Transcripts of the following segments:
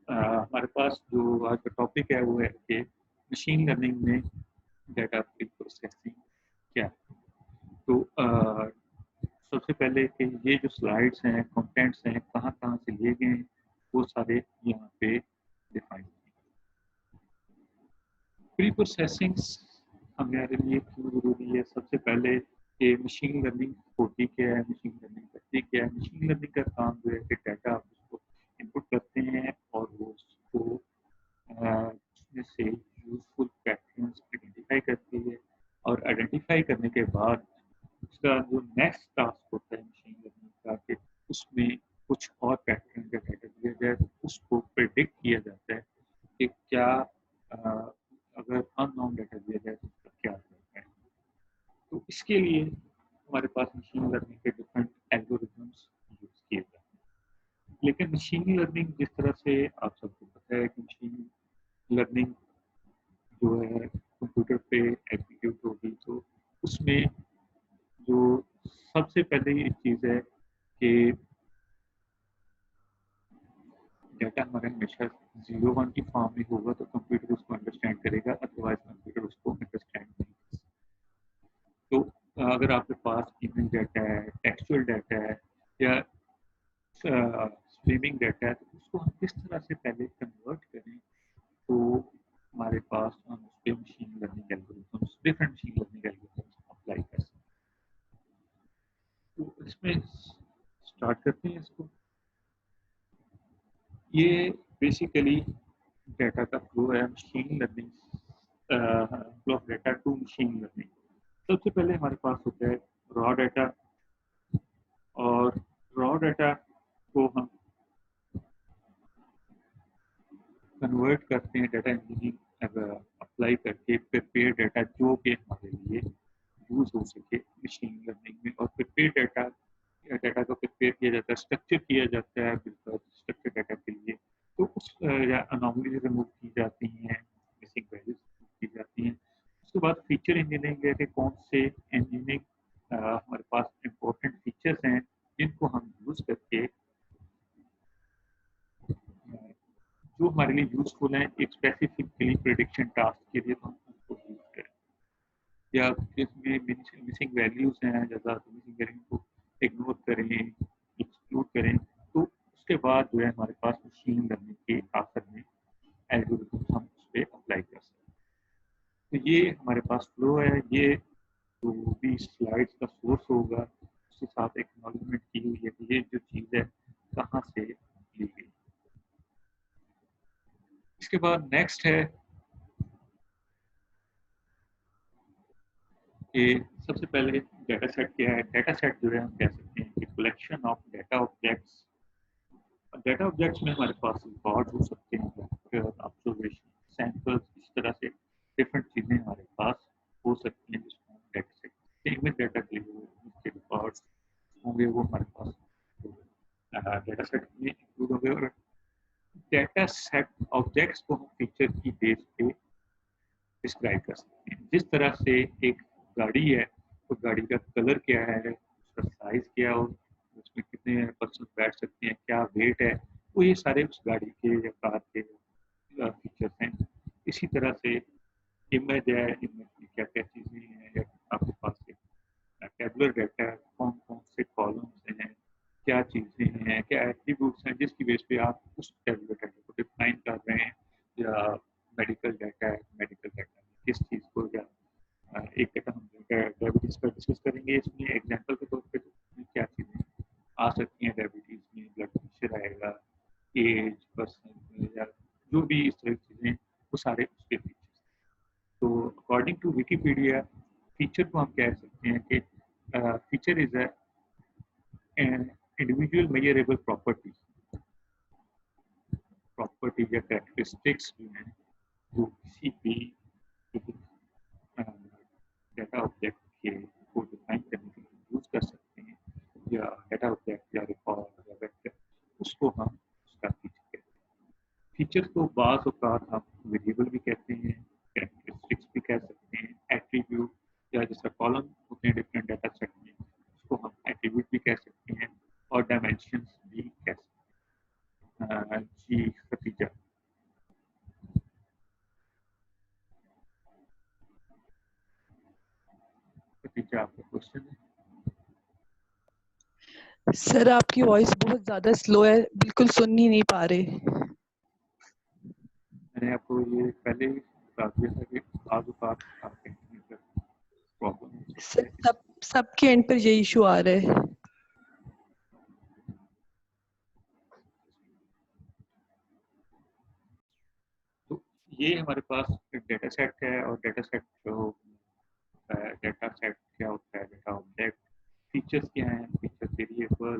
हमारे पास जो आज का टॉपिक है वो है कि मशीन लर्निंग में डेटा प्री प्रोसेसिंग क्या है। तो सबसे पहले कि ये जो स्लाइड्स हैं, कंटेंट्स हैं, कहाँ कहाँ से लिए गए हैं, वो सारे यहाँ पे डिफाइन हैं। प्री प्रोसेसिंग हमारे लिए क्यों ज़रूरी है? सबसे पहले कि मशीन लर्निंग होती क्या है, मशीन लर्निंग करती क्या है। मशीन लर्निंग का काम जो है कि डाटा आप उसको इनपुट करते हैं और वो उसको उसमें से यूजफुल पैटर्न्स आइडेंटिफाई करती है, और आइडेंटिफाई करने के बाद उसका जो नेक्स्ट टास्क होता है मशीन लर्निंग का कि उसमें कुछ और पैटर्न का डाटा दिया जाए, तो उसको प्रिडिक्ट किया जाता है कि क्या अगर अननोन डाटा दिया जाए तो उसका क्या होता है। तो इसके लिए हमारे पास मशीन लर्निंग के डिफरेंट एल्गोरिथम्स यूज किए जाते हैं। लेकिन मशीन लर्निंग जिस तरह से आप सबको पता है कि मशीन लर्निंग जो है कंप्यूटर पे एग्जीक्यूट होगी, तो उसमें जो सबसे पहले एक चीज़ है कि डाटा हमारा हमेशा 0-1 की फॉर्म में होगा तो कंप्यूटर उसको अंडरस्टैंड करेगा, अदरवाइज कंप्यूटर उसको अंडरस्टैंड नहीं कर सकता। तो अगर आपके पास इमेज डाटा है, टेक्सचुअल डाटा है या स्ट्रीमिंग डाटा है, तो उसको हम किस तरह से पहले कन्वर्ट करें, तो हमारे पास हम उस पर machine learning algorithms, different machine learning algorithms apply कर सकते हैं। तो इसमें स्टार्ट करते हैं इसको। ये बेसिकली डाटा का फ्लो है, machine learning flow of data to machine learning. सबसे पहले हमारे पास होता है रॉ डाटा, और रॉ डाटा को हम कन्वर्ट करते हैं डाटा इंजीनियरिंग अप्लाई करके प्रिपेयर डाटा जो कि हमारे लिए यूज हो सके मशीन लर्निंग में। और प्रिपेयर डाटा को प्रिपेयर किया जाता है, स्ट्रक्चर किया जाता है स्ट्रक्चर डाटा के लिए। तो उस अनोमली रिमूव की जाती हैं, मिसिंग वैल्यूज की जाती हैं। उसके बाद फीचर इंजीनियरिंग है कि कौन से इंजीनियरिंग हमारे पास इम्पोर्टेंट फीचर्स हैं जिनको हम यूज करके जो हमारे लिए यूजफुल हैं एक स्पेसिफिकली प्रिडिक्शन टास्क के लिए, तो हम उसको यूज करें। या इसमें मिसिंग वैल्यूज हैं, ज़्यादा मिसिंग वैल्यू को इग्नोर करें, एक्सक्लूड करें। तो उसके बाद जो है हमारे पास मशीन लर्निंग के आखिर में एल्गोरिथम हम उस पर अप्लाई कर सकते हैं। तो ये हमारे पास फ्लो है। ये जो भी स्लाइड्स का सोर्स होगा उसके साथ एक्नॉलेजमेंट की हुई है कि ये जो चीज़ है कहाँ से ली गई। इसके बाद नेक्स्ट है कि सबसे पहले डाटा सेट क्या है। डाटा सेट जो है हम कह सकते हैं कि collection of data objects. Data objects में हमारे पास रिकॉर्ड हो सकते हैं, ऑब्जर्वेशन, सैंपल्स, इस तरह से डिफरेंट चीज़ें हमारे पास हो सकती हैं जिसको हम डाटा सेट। इमेज डाटा के लिए उसके रिकॉर्ड्स होंगे, वो हमारे पास डाटा सेट में इंक्लूड होंगे। और डाटा सेट ऑब्जेक्ट्स को हम फीचर की बेस पे डिस्क्राइब कर सकते हैं। जिस तरह से एक गाड़ी है, तो गाड़ी का कलर क्या है, उसका साइज क्या हो, उसमें कितने पर्सन बैठ सकते हैं, क्या वेट है, वो ये सारे उस गाड़ी के या कार के फीचर्स हैं। इसी तरह से इमेज है, इमेज में क्या क्या चीज़ें हैं, या आपके पास एक टेबुलर डाटा है, कौन कौन से कॉलम्स हैं, क्या चीज़ें हैं, क्या एट्रीब्यूट्स हैं जिसकी बेस पे आप उस टेबुलर डाटा को डिफाइन कर रहे हैं। या मेडिकल डाटा है, मेडिकल डाटा में किस चीज़ को, या एक डाटा हम डायबिटीज़ पर डिस्कस करेंगे। इसमें एग्जांपल के तौर पे तो इसमें क्या चीज़ें आ सकती हैं डायबिटीज़ में, ब्लड प्रेशर आएगा, एज, पर्सन, या जो भी इस तरह की चीज़ें, वो सारे उसके फीचर्स। तो अकॉर्डिंग टू विकिपीडिया, फीचर को हम कह सकते हैं कि feature is a individual measurable property या कैरेक्टरिस्टिक्स जो हैं, जो किसी भी डाटा ऑब्जेक्ट के को डिफाइन करने के लिए यूज कर सकते हैं, या डाटा ऑब्जेक्ट या रिकॉर्ड या वेक्टर, उसको हम उसका फीचर कहते हैं। फीचर को बाज़ औक़ात हम वेरिएबल भी कहते हैं, कैरेक्टरिस्टिक्स भी कह सकते हैं, एट्रीब्यूट, या जैसा कॉलम होते हैं डिफरेंट डाटा सेट में, उसको हम एट्रीब्यूट भी कह सकते हैं, और डायमेंशंस भी कह सकते हैं। जी खतीजा। کوشچن ہے؟ سر آپ کی وائس بہت زیادہ سلو ہے, بالکل سن ہی نہیں پا رہے. میں نے آپ کو یہ پہلے ہی بتا دیا تھا کہ بعض اوقات آپ کے پرابلم ہو سکتی سر ہے. سب کے اینڈ پر یہ ایشو آ رہا ہے. تو یہ ہمارے پاس ڈیٹا سیٹ ہے, اور ڈیٹا سیٹ جو ڈیٹا سیٹ کیا ہوتا ہے, ڈیٹا آبجیکٹ فیچرز کیا ہیں, فیچر ویریبل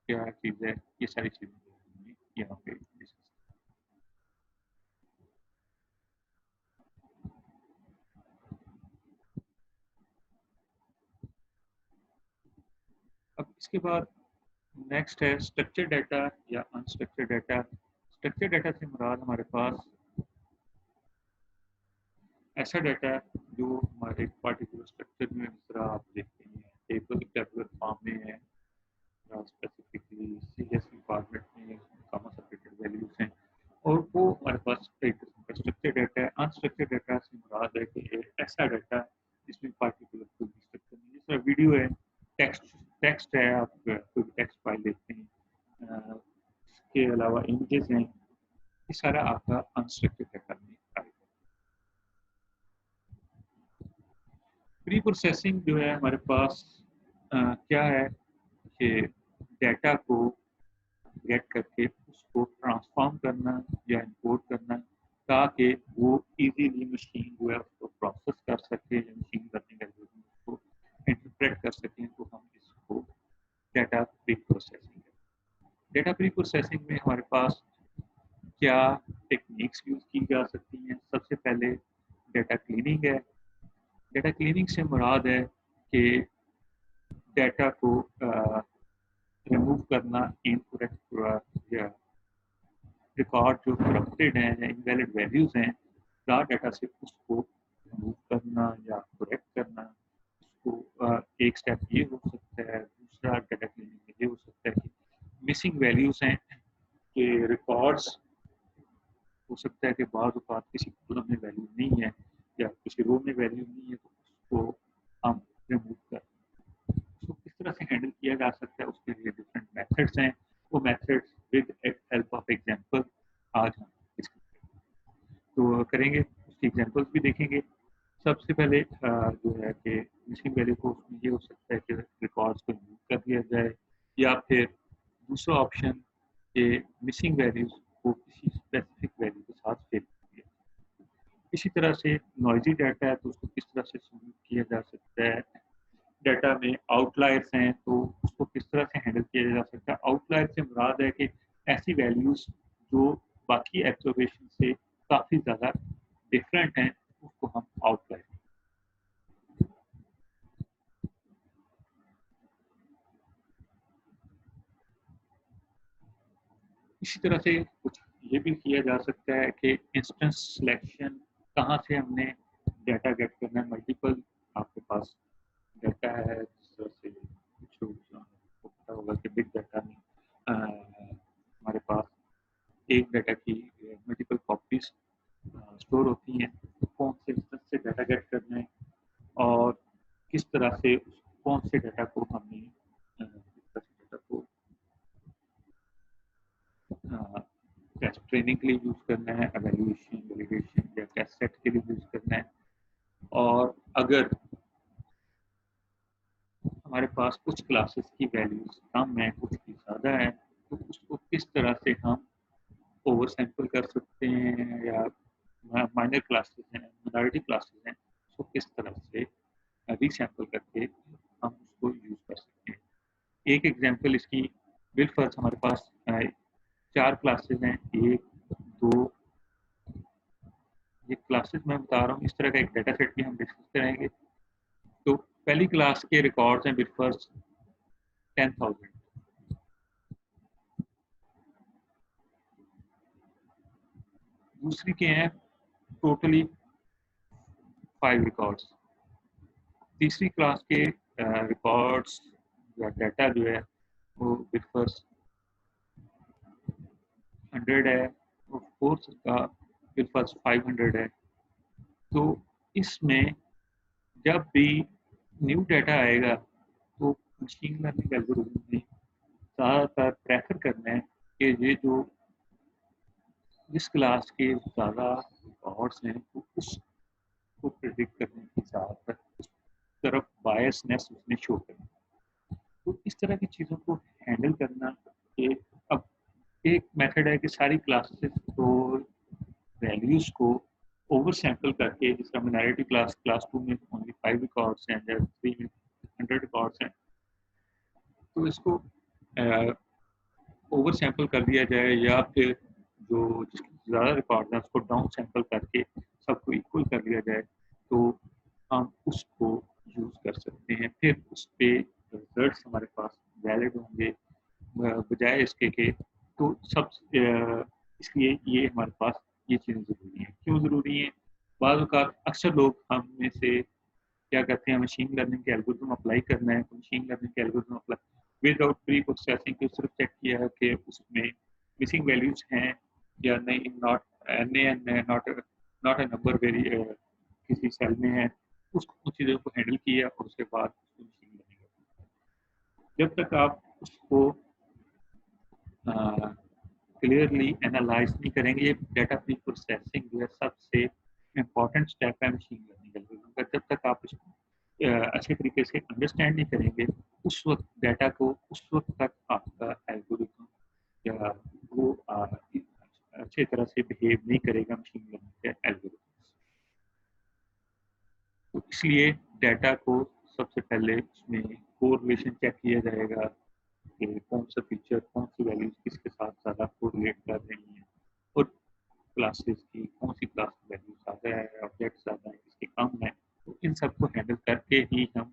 کیا چیز ہے, یہ ساری چیزیں یہاں پہ ڈسکس. اب اس کے بعد نیکسٹ ہے اسٹرکچر ڈیٹا یا انسٹرکچر ڈیٹا. اسٹرکچر ڈیٹا سے مراد ہمارے پاس ایسا ڈیٹا جو ہمارے پارٹیکولر اسٹرکچر میں, جس طرح آپ دیکھتے ہیں ٹیبلر فارم میں ہے, اسپیسیفکلی سی ایس وی فارمیٹ میں کاما سپریٹڈ ویلیوز ہیں, اور وہ ہمارے پاس ایک قسم کا اسٹرکچر ڈیٹا ہے. انسٹرکچر ڈیٹا سے مراد ہے کہ ایسا ڈیٹا جس میں پارٹیکولر کوئی اسٹرکچر نہیں, جس طرح ویڈیو ہے, ٹیکسٹ ہے, آپ کوئی ٹیکسٹ فائل دیکھتے ہیں, اس کے علاوہ امیجز ہیں, یہ سارا آپ کا انسٹرکچر ڈیٹا میں آئے گا. پری پروسیسنگ جو ہے ہمارے پاس کیا ہے کہ ڈیٹا کو گیٹ کر کے اس کو ٹرانسفارم کرنا یا امپورٹ کرنا, تاکہ وہ ایزیلی مشین جو ہے اس کو پروسیس کر سکے, یا مشین کرنے کا جو اس کو انٹرپریٹ کر سکیں, تو ہم اس کو ڈیٹا پری پروسیسنگ ہے. ڈیٹا پری پروسیسنگ میں ہمارے پاس کیا ٹیکنیکس یوز کی جا سکتی ہیں. سب سے پہلے ڈیٹا کلیننگ ہے. ڈیٹا کلیننگ سے مراد ہے کہ ڈیٹا کو ریموو کرنا, انکریکٹ یا ریکارڈ جو کرپٹیڈ ہیں یا انویلڈ ویلیوز ہیں را ڈیٹا سے, اس کو ریموو کرنا یا کریکٹ کرنا. اس کو ایک اسٹیپ یہ ہو سکتا ہے. دوسرا ڈیٹا کلیننگ میں یہ ہو سکتا ہے کہ مسنگ ویلیوز ہیں, کہ ریکارڈس ہو سکتا ہے کہ بعض اوقات کسی کالم میں ویلیو نہیں ہے یا کسی رو میں ویلیو نہیں ہے, تو اس کو ہم ریموو کر اس کو کس طرح سے ہینڈل کیا جا سکتا ہے. اس کے لیے ڈفرینٹ میتھڈس ہیں. وہ methods with help of example آج ہم تو کریں گے, اس کی ایگزامپلس بھی دیکھیں گے. سب سے پہلے جو ہے کہ مسنگ ویلیو کو اس میں یہ ہو سکتا ہے کہ ریکارڈس کو ریموو کر دیا جائے, یا پھر دوسرا آپشن کہ مسنگ ویلیوز کو کسی اسپیسیفک ویلیو کے ساتھ فل کر دیا. اسی طرح سے نوائزی ڈیٹا ہے, تو اس کو کس طرح سے سموتھ کیا جا سکتا ہے. ڈیٹا میں آؤٹ لائرس ہیں, تو اس کو کس طرح سے ہینڈل کیا جا سکتا ہے. آؤٹ لائر سے مراد ہے کہ ایسی ویلیوز جو باقی ایبزرویشن سے کافی زیادہ ڈفرینٹ ہیں, اس کو ہم آؤٹ لائر. اسی طرح سے کچھ یہ بھی کیا جا سکتا ہے کہ انسٹنس سلیکشن, کہاں سے ہم نے ڈیٹا گیٹ کرنا ہے. ملٹیپل آپ کے پاس ڈیٹا ہے, جس طرح سے کچھ پتا ہوگا کہ بگ ڈیٹا میں ہمارے پاس ایک ڈیٹا کی ملٹیپل کاپیز اسٹور ہوتی ہیں. کون سے انسٹنس سے ڈیٹا گیٹ کرنا ہے, اور کس طرح سے کون سے ڈیٹا کو ہم نے ڈیٹا کو ٹیسٹ ٹریننگ کے لیے یوز کرنا ہے, ایویلویشن ویلیڈیشن یا ٹیسٹ سیٹ کے لیے یوز کرنا ہے. اور اگر ہمارے پاس کچھ کلاسز کی ویلیوز کم ہیں, کچھ کی زیادہ ہیں, تو اس کو کس طرح سے ہم اوور سیمپل کر سکتے ہیں, یا مائنر کلاسز ہیں, مائنارٹی کلاسز ہیں, اس کو کس طرح سے ری سیمپل کر کے ہم اس کو یوز کر سکتے ہیں. ایک ایگزامپل اس کی بالفرض ہمارے پاس 4 کلاسز ہیں, 1 2 یہ کلاسز میں بتا رہا ہوں. اس طرح کا ایک ڈیٹا سیٹ بھی ہم ڈسکس کریں گے. تو پہلی کلاس کے ریکارڈز ہیں بالفرض 10,000. دوسری کے ہیں ٹوٹلی 5 ریکارڈز. تیسری کلاس کے ریکارڈز یا ڈیٹا جو ہے وہ بالفرض 100 ہے, اور فورتھ کا بالفرض 500 ہے. تو اس میں جب بھی न्यू डाटा आएगा तो मशीन लर्निंग एल्गोरिथम ने ज़्यादातर प्रेफर करना है कि ये जो जिस क्लास के ज़्यादा रिकॉर्ड्स हैं तो उसको प्रिडिक्ट करने की ज़्यादातर उस तरफ बायसनेस उसने शो करना। तो इस तरह की चीज़ों को हैंडल करना एक अब एक मेथड है कि सारी क्लासेस को वैल्यूज़ को ओवर सैम्पल करके, जिस तरह मिनॉरिटी क्लास 2 में ओनली 5 रिकॉर्ड्स हैं या 3 में 100 रिकॉर्ड्स हैं, तो इसको ओवर सैम्पल कर दिया जाए या फिर जो जिसके ज़्यादा रिकॉर्ड हैं उसको डाउन सैम्पल करके सबको इक्वल कर लिया जाए, तो हम उसको यूज़ कर सकते हैं। फिर उस पर रिजल्ट हमारे पास वैलिड होंगे बजाय इसके कि तो सब इसलिए ये हमारे पास ये चीज़ें ज़रूरी हैं। क्यों ज़रूरी हैं? बाद औक़ात अक्सर लोग हम में से क्या कहते हैं, मशीन लर्निंग के एल्गोरिथम अप्लाई करना है तो मशीन लर्निंग के algorithm apply without pre processing के सिर्फ चेक किया है कि उसमें मिसिंग वैल्यूज हैं या नहीं, not not a number very किसी सेल में है, उन चीज़ों को हैंडल किया और उसके बाद उसको मशीन लर्निंग। जब तक आप उसको क्लियरली एनालाइज नहीं करेंगे, ये डाटा प्री प्रोसेसिंग जो है सबसे इम्पॉर्टेंट स्टेप है मशीन लर्निंग एल्गोरिथम का। जब तक आप उसको अच्छे तरीके से अंडरस्टैंड नहीं करेंगे, उस वक्त डाटा को उस वक्त तक आपका एल्गोरिथम या वो अच्छे तरह से बिहेव नहीं करेगा मशीन लर्निंग के एल्गोरिथम। तो इसलिए डाटा को सबसे पहले उसमें कोरिलेशन चेक किया जाएगा कि कौन सा फीचर कौन सी वैल्यूज किसके साथ ज़्यादा कोरिलेट कर रही हैं और क्लासेस की कौन सी क्लास की वैल्यू ज़्यादा है, ऑब्जेक्ट ज़्यादा है, किसकी कम है। तो इन सबको हैंडल करके ही हम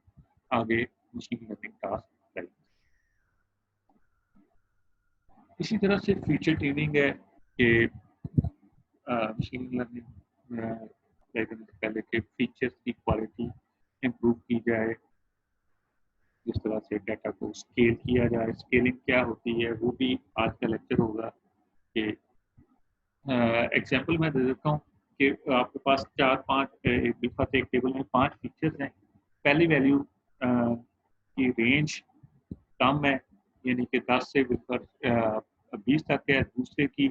आगे मशीन लर्निंग टास्क करेंगे। इसी तरह से फीचर ट्यूनिंग है कि मशीन लर्निंग करने से पहले के फीचर्स की क्वालिटी इम्प्रूव की जाए, जिस तरह से डाटा को स्केल किया जाए। स्केलिंग क्या होती है वो भी आज का लेक्चर होगा कि एग्जाम्पल मैं दे देता हूँ कि आपके पास 4-5 एक टेबल में 5 फीचर्स हैं। पहली वैल्यू की रेंज कम है, यानी कि 10 से 20 तक है। दूसरे की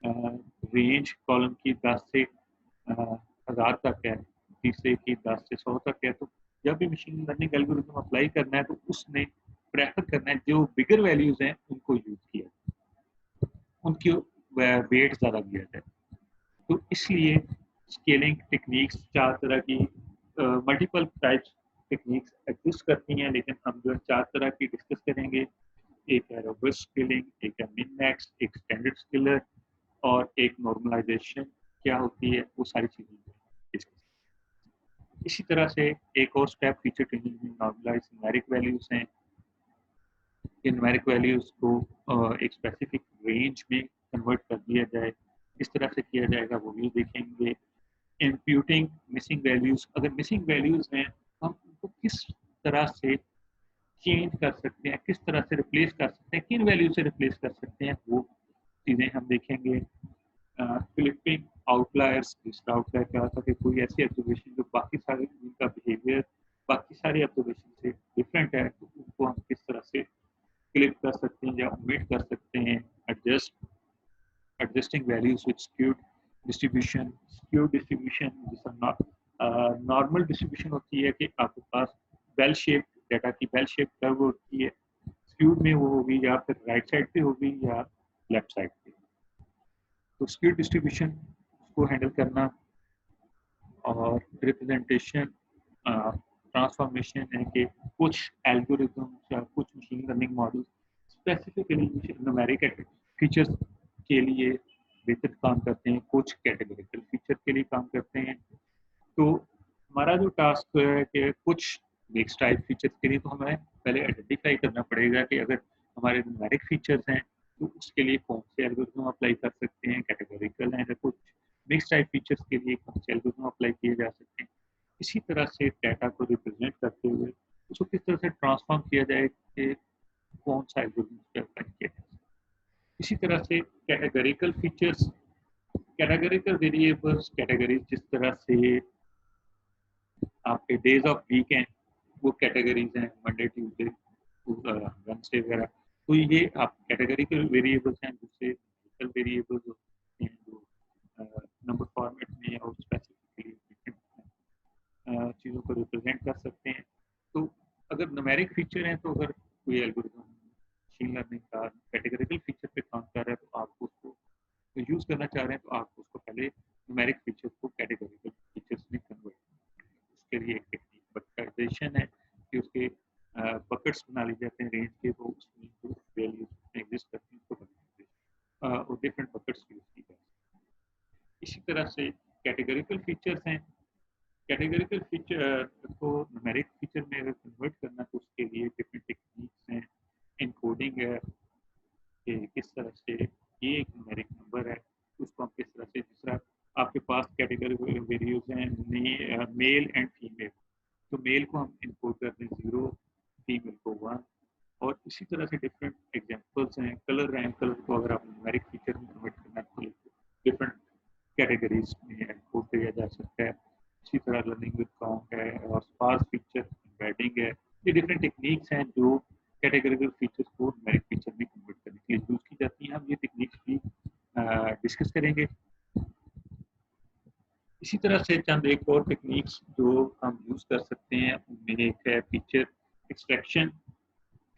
रेंज कॉलम की 10 से 1000 तक है। तीसरे की 10 से 100 तक है। तो जब भी मशीन लर्निंग एल्गोरिथम अप्लाई करना है तो उसने प्रेफर करना है जो बिगर वैल्यूज हैं उनको यूज किया, उनकी वेट ज़्यादा दिया जाए। तो इसलिए स्केलिंग टेक्निक्स 4 तरह की मल्टीपल टाइप्स टेक्निक्स एग्जिस्ट करती हैं, लेकिन हम जो है 4 तरह की डिस्कस करेंगे। एक है रोबस्ट स्केलिंग, एक है मिन मैक्स, एक स्टैंडर्ड स्केलर और एक नॉर्मलाइजेशन क्या होती है, वो सारी चीज़ें डिस्कस। इसी तरह से एक और स्टेप फीचर ट्यूनिंग में नॉर्मलाइज न्यूमेरिक वैल्यूज हैं। इन न्यूमेरिक वैल्यूज को एक स्पेसिफिक रेंज में कन्वर्ट कर दिया जाए। किस तरह से किया जाएगा वो भी देखेंगे। इम्प्यूटिंग मिसिंग वैल्यूज, अगर मिसिंग वैल्यूज हैं हम उनको किस तरह से चेंज कर सकते हैं, किस तरह से रिप्लेस कर सकते हैं, किन वैल्यू से रिप्लेस कर सकते हैं, वो चीज़ें हम देखेंगे। फ्लिपिंग आउटलायर्स, दूसरा आउटलायर क्या होता है कि कोई ऐसी ऑब्जर्वेशन जो बाकी सारे उनका बिहेवियर बाकी सारी ऑब्जर्वेशन से डिफरेंट है, तो उनको हम किस तरह से क्लिप कर सकते हैं या ओमिट कर सकते हैं। Adjusting values with skewed distribution जिसका नॉर्मल डिस्ट्रीब्यूशन होती है कि आपके पास बेल शेप डाटा की बेल शेप कर्व होती है, स्क्यूड में वो होगी या फिर राइट साइड पे होगी या लेफ्ट साइड पे। तो स्क्यूड डिस्ट्रीब्यूशन को हैंडल करना और रिप्रेजेंटेशन ट्रांसफॉर्मेशन है कि कुछ एल्गोरिथम्स या कुछ machine learning model specifically numeric features के लिए बेहतर काम करते हैं, कुछ कैटेगरिकल फीचर के लिए काम करते हैं। तो हमारा जो टास्क है कि कुछ मिक्स टाइप फीचर्स के लिए तो हमें पहले आइडेंटिफाई करना पड़ेगा कि अगर हमारे न्यूमेरिक फीचर्स हैं तो उसके लिए कौन से एल्गोरिथम अप्लाई कर सकते हैं, कैटेगरिकल हैं, कुछ मिक्स टाइप फीचर्स के लिए कौन से एल्गोरिथम अप्लाई किए जा सकते हैं। इसी तरह से डाटा को रिप्रेजेंट करते हुए उसको किस तरह से ट्रांसफॉर्म किया जाए कि कौन सा एल्गोरिथम अप्लाई किया जाए। इसी तरह से categorical features, categorical variables, categories जिस तरह से आपके डेज ऑफ वीक हैं, वो कैटेगरीज हैं मंडे ट्यूसडे वेडनेसडे वगैरह। तो ये आप कैटेगरिकल वेरिएबल्स हैं जिससे न्यूमेरिकल वेरिएबल्स होते हैं जो नंबर फॉर्मेट में और स्पेसिफिकली डिफरेंट चीज़ों को रिप्रेजेंट कर सकते हैं। तो अगर न्यूमेरिक फीचर हैं तो अगर कोई एल्गोरिथम मशीन लर्निंग का कैटेगरिकल फीचर पे काम कर रहा है तो आप उसको यूज़ करना चाह रहे हैं तो आप उसको पहले न्यूमेरिक फीचर को कैटेगरिकल फीचर्स में कन्वर्ट करें। उसके लिए एक टेक्निक बकेटाइजेशन है कि उसके बकेट्स बना लिए जाते हैं रेंज के, तो उसमें जो वैल्यूज एग्जिस्ट करती हैं उसको बकेटाइजेशन और डिफरेंट बकेट्स यूज की जाती हैं। इसी तरह से कैटेगरिकल फीचर्स हैं। कैटेगरिकल फीचर को न्यूमेरिक फीचर में अगर कन्वर्ट करना तो उसके लिए डिफरेंट टेक्निक्स हैं। एनकोडिंग है कि किस तरह से ये एक न्यूमेरिक नंबर है उसको हम किस तरह से, जिस तरह आपके पास कैटेगरी वेरिएबल्स हैं मेल एंड फीमेल, तो मेल को हम इनकोड करते हैं 0, फीमेल को 1, और इसी तरह से डिफरेंट एग्जांपल्स हैं। कलर हैं, कलर को अगर आप न्यूमेरिक फीचर में कन्वर्ट करना तो डिफरेंट कैटेगरीज में इनकोड किया जा सकता है। इसी तरह लर्निंग विद काउंट है और स्पार्स फीचर, एम्बेडिंग है। ये डिफरेंट टेक्निक्स हैं जो कैटेगरिकल फीचर्स को न्यूमेरिक फीचर में कन्वर्ट करने के लिए यूज की जाती हैं। हम ये टेक्निक्स भी डिस्कस करेंगे। इसी तरह से चंद एक और टेक्निक्स जो हम यूज कर सकते हैं उनमें एक है फीचर एक्सट्रैक्शन।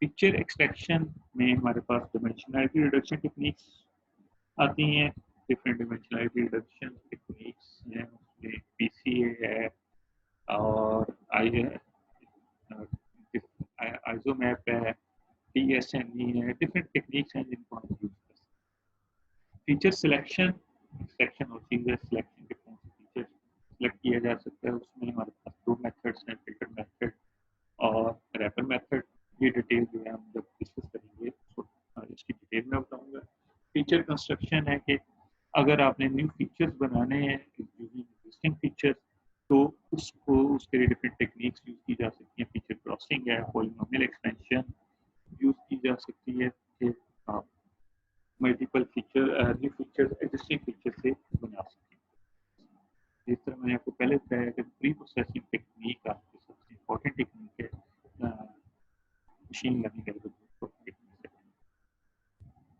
फीचर एक्सट्रैक्शन में हमारे पास डिमेंशनलिटी रिडक्शन टेक्निक्स आती हैं। डिफरेंट डिमेंशनलिटी रिडक्शन टेक्निक्स हैं, उसमें पीसीए है और आइसोमैप है, टीएसएनई है। डिफरेंट टेक्निक्स हैं जिनको हम यूज कर सकते हैं। फीचर सिलेक्शन, सिलेक्शन होती है सिलेक्शन के कौन से फीचर सिलेक्ट किया जा सकता है। उसमें हमारे पास दो मेथड्स हैं, फिल्टर मेथड और रैपर मेथड। ये डिटेल जो है हम जब डिस्कस करेंगे तो इसकी डिटेल में बताऊंगा। फीचर कंस्ट्रक्शन है कि अगर आपने न्यू फीचर्स बनाने हैं एग्जिस्टिंग फीचर्स तो उसको उसके लिए डिफरेंट टेक्निक्स यूज की जा सकती हैं। फीचर क्रॉसिंग है, पॉलिनोमियल एक्सपेंशन यूज की जा सकती है कि आप multiple feature new feature existing feature से बना सकते हैं। जिस तरह मैंने आपको पहले बताया कि प्री प्रोसेसिंग टेक्निक आपकी सबसे इम्पोर्टेंट टेक्निक है मशीन लर्निंग एल्गोरिथम को।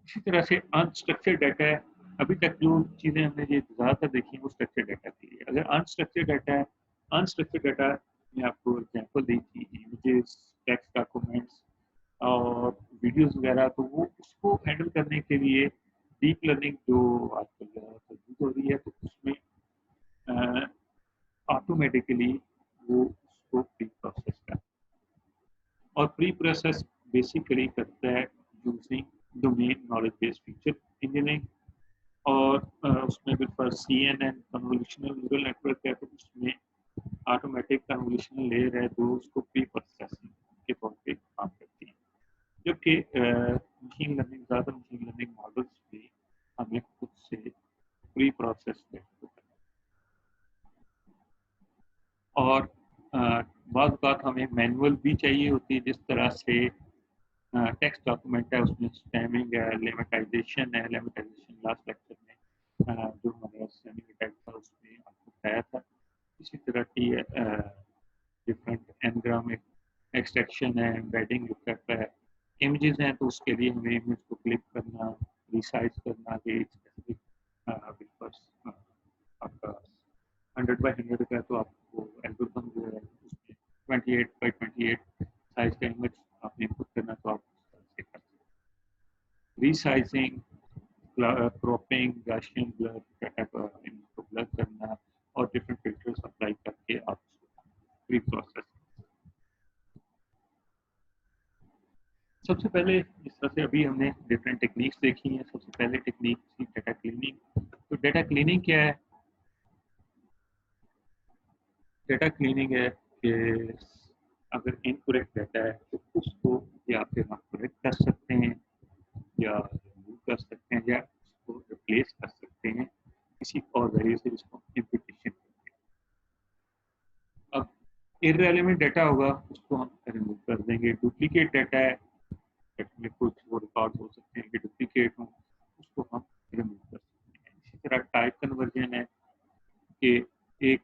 इसी तरह से अनस्ट्रक्चर्ड डाटा है। अभी तक जो चीज़ें हमने ये ज़्यादातर देखी हैं वो स्ट्रक्चर्ड डाटा की है। अगर अनस्ट्रक्चर्ड डाटा है, अनस्ट्रक्चर्ड डाटा मैं आपको एग्जांपल दी थी इमेजेस, टेक्स्ट डॉक्यूमेंट्स और वीडियोस वगैरह, तो वो उसको हैंडल करने के लिए डीप लर्निंग जो आजकल ज़्यादातर यूज हो रही है तो उसमें ऑटोमेटिकली वो उसको प्री प्रोसेस करता है। और प्री प्रोसेस बेसिकली करता है using domain knowledge based feature engineering. और उसमें बिल्कुल CNN कन्वोल्यूशनल न्यूरल नेटवर्क है तो उसमें ऑटोमेटिक कन्वोल्यूशनल लेयर है जो उसको प्री प्रोसेसिंग के तौर पे काम करती है। जबकि मशीन लर्निंग, ज़्यादा मशीन लर्निंग मॉडल्स भी हमें खुद से प्री प्रोसेस करना और बाद बात हमें मैनुअल भी चाहिए होती है। जिस तरह से टेक्स्ट डॉक्यूमेंट है उसमें स्पैमिंग है, लेमेटाइजेशन है। लेमेटाइजेशन लास्ट लेक्चर में जो हमारे सेमी अटैक था उसमें आपको बताया था। इसी तरह की डिफरेंट एनग्राम एक्सट्रैक्शन है, एम्बेडिंग लुकअप है। इमेजेस हैं तो उसके लिए हमें इमेज को क्लिक करना, रिसाइज करना कि स्पेसिफिक आपका 100x100 का है तो आपको एल्गोरिथम जो है उसमें 28x28 साइज का इमेज आपने इनपुट करना तो आप उस तरह से कर सकते हैं। रीसाइजिंग, क्रॉपिंग, गॉसियन ब्लर, इनको ब्लर करना और डिफरेंट फिल्टर्स अप्लाई करके आप प्री प्रोसेस। सबसे पहले जिस तरह से अभी हमने डिफरेंट टेक्निक्स देखी हैं, सबसे पहले टेक्निक थी डाटा क्लीनिंग। तो डाटा क्लीनिंग क्या है? डाटा क्लीनिंग है कि अगर इनकरेक्ट डाटा है तो उसको या फिर आप करेक्ट कर सकते हैं या रिमूव कर सकते हैं या उसको रिप्लेस कर सकते हैं किसी और वैल्यू से जिसको इम्प्लीकेशन करते हैं। अब इररेलेवेंट डाटा होगा उसको हम रिमूव कर देंगे। डुप्लीकेट डाटा है, में कुछ वो रिकॉर्ड हो सकते हैं कि डुप्लीकेट हो, उसको हम रिमूव कर सकते हैं। इसी तरह टाइप कन्वर्जन है कि एक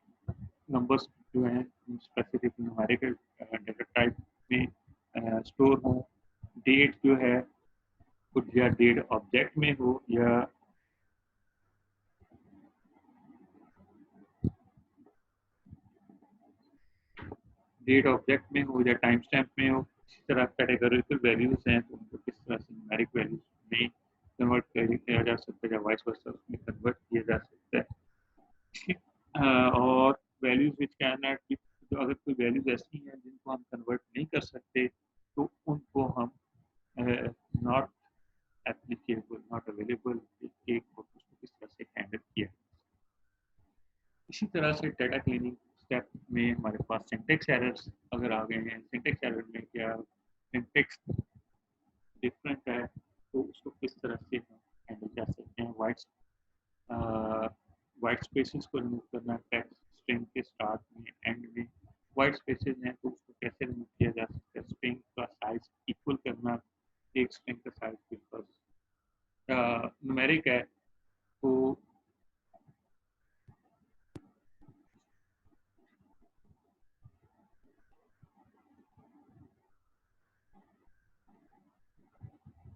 नंबर्स जो हैं स्पेसिफिक न्यूमेरिकल डाटा कुछ या डेट ऑब्जेक्ट में हो या डेट ऑब्जेक्ट में हो या टाइम स्टैम्प में हो। इसी तरह कैटेगोरिकल वैल्यूज हैं तो उनको किस तरह से न्यूमेरिक वैल्यूज में कन्वर्ट किया जा सकता है या वाइस वर्सा उसमें कन्वर्ट किया जा सकता है। और values which can not be, तो अगर कोई वैल्यूज ऐसी हैं जिनको हम कन्वर्ट नहीं कर सकते तो उनको हम नॉट एप्लीकेबल, नॉट अवेलेबल एक उसको किस तरह से हैंडल किया। इसी तरह से डाटा क्लीनिंग स्टेप में हमारे पास सिंटेक्स एरर्स अगर आ गए हैं, सिंटेक्स एरर में क्या सिंटेक्स डिफरेंट है तो उसको किस तरह से हम हैंडल कर सकते हैं। वाइट स्पेसेस को रिमूव करना, टेक्स्ट स्ट्रिंग के स्टार्ट में एंड में वाइट स्पेसेस हैं तो उसको कैसे रिमूव किया जा सकता है। स्ट्रिंग का साइज इक्वल करना, एक स्ट्रिंग का साइज बिल्कुल न्यूमेरिक है तो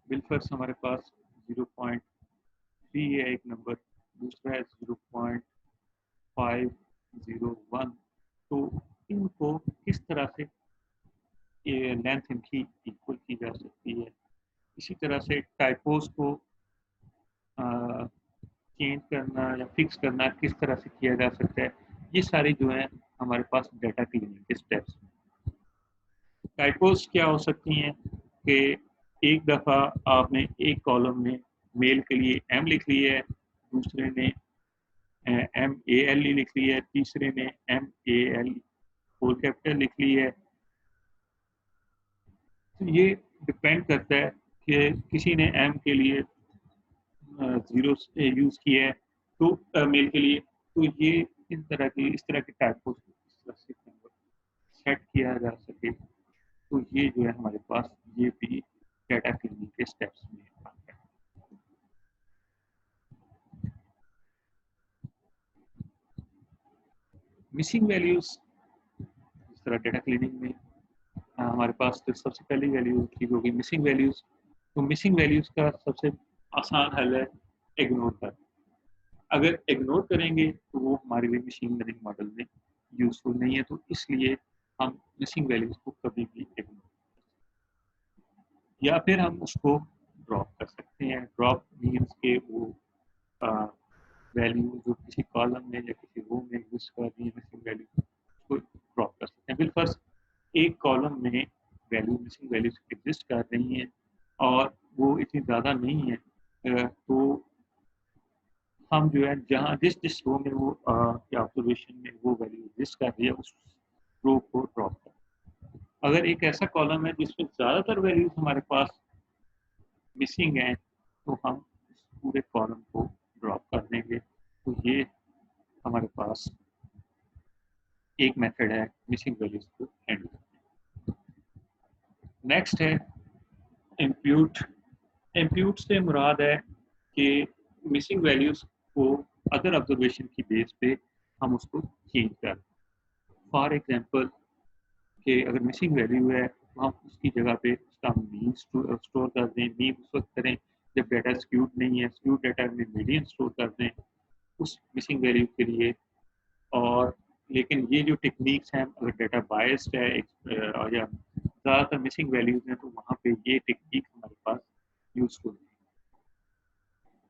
बिलफर्स हमारे पास 0.3 है एक नंबर, दूसरा है 0.501, तो इनको किस तरह से ये लेंथ इनकी इक्वल की जा सकती है। इसी तरह से टाइपोस को चेंज करना या फिक्स करना किस तरह से किया जा सकता है। ये सारी जो है हमारे पास डाटा क्लीनिंग के स्टेप्स। टाइपोस क्या हो सकती हैं कि एक दफ़ा आपने एक कॉलम में मेल के लिए एम लिख ली है, दूसरे ने MALE लिख ली है, तीसरे ने MAL होल कैपिटल लिख ली है। तो ये डिपेंड करता है कि किसी ने M के लिए जीरो यूज किया है तो मेल के लिए, तो ये इस तरह के टाइपोस को इस तरह से सेट किया जा सके, तो ये जो है हमारे पास ये भी डाटा क्लीनिंग के स्टेप्स में आता है। मिसिंग वैल्यूज इस तरह डाटा क्लीनिंग में हमारे पास तो सबसे पहली वैल्यू ठीक होगी मिसिंग वैल्यूज। तो मिसिंग वैल्यूज का सबसे आसान हल है इग्नोर कर। अगर इग्नोर करेंगे तो वो हमारे लिए मशीन लर्निंग मॉडल में यूजफुल नहीं है, तो इसलिए हम मिसिंग वैल्यूज को कभी भी इग्नोर, या फिर हम उसको ड्रॉप कर सकते हैं। ड्रॉप मीन्स के वो वैल्यू जो किसी कॉलम में या किसी रो में यूज कर रही है मिसिंग वैल्यू उसको ड्रॉप कर सकते हैं। बिलफर्स एक कॉलम में वैल्यू मिसिंग वैल्यूज एग्जिस्ट कर रही हैं और वो इतनी ज़्यादा नहीं है, तो हम जो है जहाँ जिस जिस रो में वो ऑब्जर्वेशन में वो वैल्यू एग्जिस्ट कर रही है उस रो को ड्रॉप कर। अगर एक ऐसा कॉलम है जिसमें ज़्यादातर वैल्यूज हमारे पास मिसिंग है तो हम इस पूरे कॉलम को ड्रॉप कर देंगे। तो ये हमारे पास एक मेथड है मिसिंग वैल्यूज को हैंडल करने। नेक्स्ट है इम्प्यूट। इम्प्यूट से मुराद है कि मिसिंग वैल्यूज को अदर ऑब्जर्वेशन की बेस पे हम उसको चेंज कर। फॉर एग्जांपल कि अगर मिसिंग वैल्यू है तो हम उसकी जगह पे उसका मीन स्टोर कर दें। मीन उस वक्त करें जब डाटा स्क्यूड नहीं है, स्क्यूड डाटा में मीडियन स्टोर कर दें उस मिसिंग वैल्यू के लिए। और लेकिन ये जो टेक्निक्स हैं अगर डाटा बायस्ड है या ज़्यादातर मिसिंग वैल्यूज हैं तो वहाँ पे ये टेक्निक हमारे पास यूजफुल है।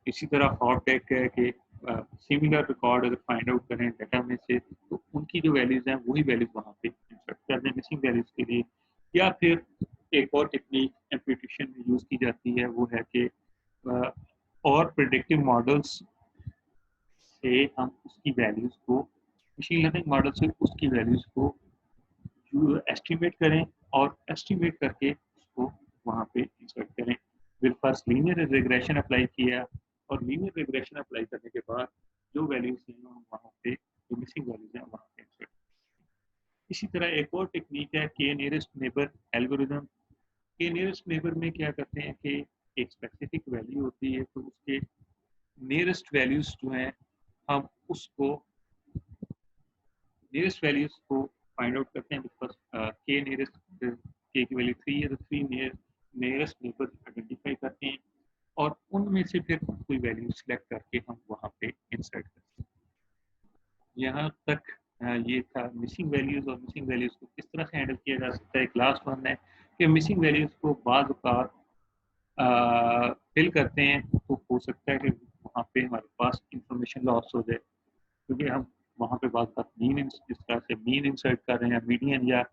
इसी तरह हॉट टेक है कि सिमिलर रिकॉर्ड अगर फाइंड आउट करें डाटा में से तो उनकी जो वैल्यूज हैं वही वैल्यूज वहाँ पे इंसर्ट कर दें मिसिंग वैल्यूज के लिए। या फिर एक और टेक्निक एम्प्यूटेशन में यूज़ की जाती है वो है कि और प्रिडिक्टिव मॉडल्स से हम उसकी वैल्यूज को मशीन लर्निंग मॉडल से उसकी वैल्यूज को एस्टिमेट करें और एस्टिमेट करके उसको वहाँ पे इंसर्ट करें। फिर फर्स्ट लीनियर रिग्रेशन अप्लाई किया और लीनियर रिग्रेशन अप्लाई करने के बाद जो वैल्यूज हैं हम वहाँ पे जो मिसिंग वैल्यूज हैं वहाँ पे इंसर्ट। इसी तरह एक और टेक्निक है के नियरेस्ट नेबर एल्गोरिथम। के नियरेस्ट नेबर में क्या करते हैं कि एक स्पेसिफिक वैल्यू होती है तो उसके नियरेस्ट वैल्यूज जो हैं हम उसको नियरेस्ट वैल्यूज को फाइंड आउट करते हैं। बिकॉज के नियरेस्ट के की वैल्यू 3 है तो 3 नियरेस्ट नेबर आइडेंटिफाई करते हैं में से फिर कोई वैल्यू सिलेक्ट करके हम वहाँ पे इंसर्ट कर सकते हैं। यहाँ तक ये था मिसिंग वैल्यूज, और मिसिंग वैल्यूज को किस तरह से हैंडल किया जा सकता है। एक लास्ट वन है कि मिसिंग वैल्यूज को बाज़ औक़ात फिल करते हैं तो हो सकता है कि वहाँ पे हमारे पास इंफॉर्मेशन लॉस हो जाए, क्योंकि हम वहाँ पे बात मीन इस तरह से मीन इंसर्ट कर रहे हैं, मीडियन या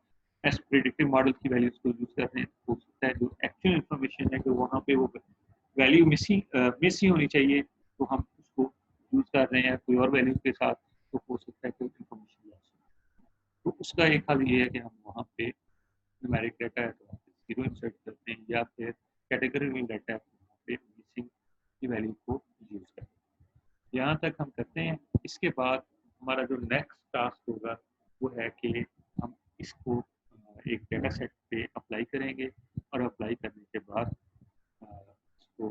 एस प्रेडिक्टिव मॉडल की वैल्यूज को यूज कर रहे हैं। हो सकता है जो एक्चुअल इंफॉर्मेशन है कि वहाँ पे वो वैल्यू मिस ही होनी चाहिए, तो हम उसको यूज कर रहे हैं कोई और वैल्यू के साथ, तो हो सकता है कि इंफॉर्मेशन लॉस हो। तो उसका एक हल ये है कि हम वहाँ पे न्यूमेरिक डाटा है तो वहाँ पे 0 इंसर्ट करते हैं, या फिर कैटेगरी डाटा है तो वहाँ पे मिसिंग की वैल्यू को यूज करते हैं। यहाँ तक हम करते हैं। इसके बाद हमारा जो नेक्स्ट टास्क होगा वो है कि हम इसको एक डेटा सेट पे अप्लाई करेंगे, और अप्लाई करने के बाद इसको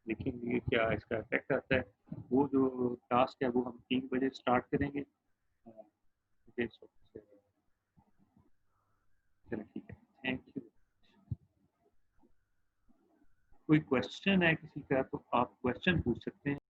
देखेंगे क्या इसका इफेक्ट आता है। वो जो टास्क है वो हम 3 बजे स्टार्ट करेंगे। चलो ठीक है, थैंक यू। कोई क्वेश्चन है किसी का तो आप क्वेश्चन पूछ सकते हैं।